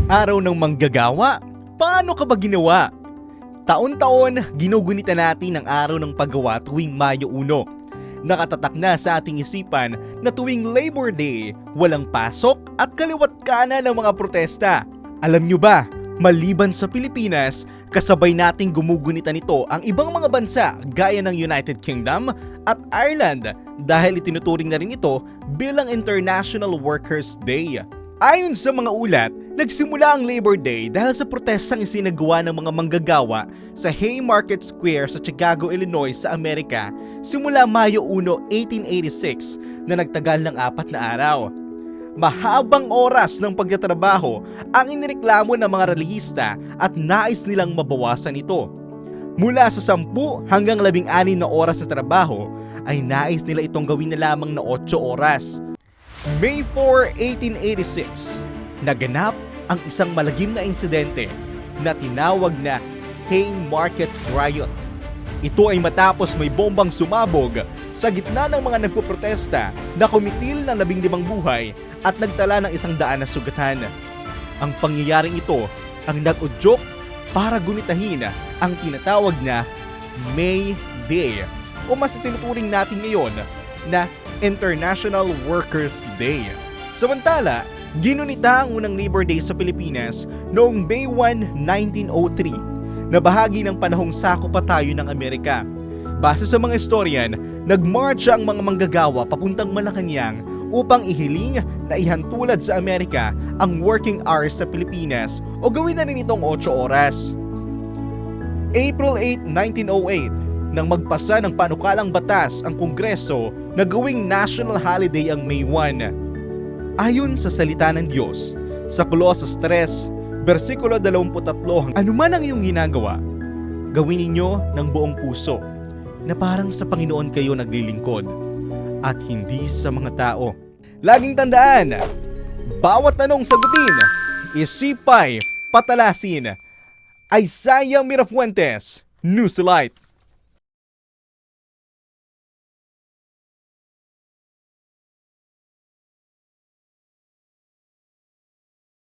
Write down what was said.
Araw ng manggagawa? Paano ka ba ginawa? Taon-taon, ginugunita natin ang araw ng paggawa tuwing Mayo 1. Nakatatak na sa ating isipan na tuwing Labor Day, walang pasok at kaliwat kanan ng mga protesta. Alam nyo ba, maliban sa Pilipinas, kasabay nating gumugunita nito ang ibang mga bansa gaya ng United Kingdom at Ireland dahil itinuturing na rin ito bilang International Workers' Day. Ayon sa mga ulat, nagsimula ang Labor Day dahil sa protestang isinagawa ng mga manggagawa sa Haymarket Square sa Chicago, Illinois sa Amerika simula Mayo 1, 1886 na nagtagal ng 4 na araw. Mahabang oras ng pagtatrabaho ang inireklamo ng mga relihista at nais nilang mabawasan ito. Mula sa 10 hanggang 16 na oras sa trabaho ay nais nila itong gawin na lamang na 8 oras. May 4, 1886, naganap ang isang malagim na insidente na tinawag na Haymarket Riot. Ito ay matapos may bombang sumabog sa gitna ng mga nagpoprotesta na kumitil ng 15 buhay at nagtala ng 100 na sugatan. Ang pangyayaring ito ang nag-udyok para gunitahin ang tinatawag na May Day o mas itinuturing natin ngayon na International Workers' Day. Samantala, ginunita ang unang Labor Day sa Pilipinas noong May 1, 1903 na bahagi ng panahong sakop pa tayo ng Amerika. Base sa mga historian, nagmarch ang mga manggagawa papuntang Malacanang upang ihiling na ihantulad sa Amerika ang working hours sa Pilipinas o gawin na rin itong 8 oras. April 8, 1908, nang magpasa ng panukalang batas ang Kongreso na gawing national holiday ang May 1. Ayon sa salita ng Diyos, sa Kolosas 3, versikulo 23, anuman ang iyong ginagawa, gawin ninyo ng buong puso, na parang sa Panginoon kayo naglilingkod, at hindi sa mga tao. Laging tandaan, bawat tanong sagutin, isipay, patalasin. Isaiah Mirafuentes, Newslight.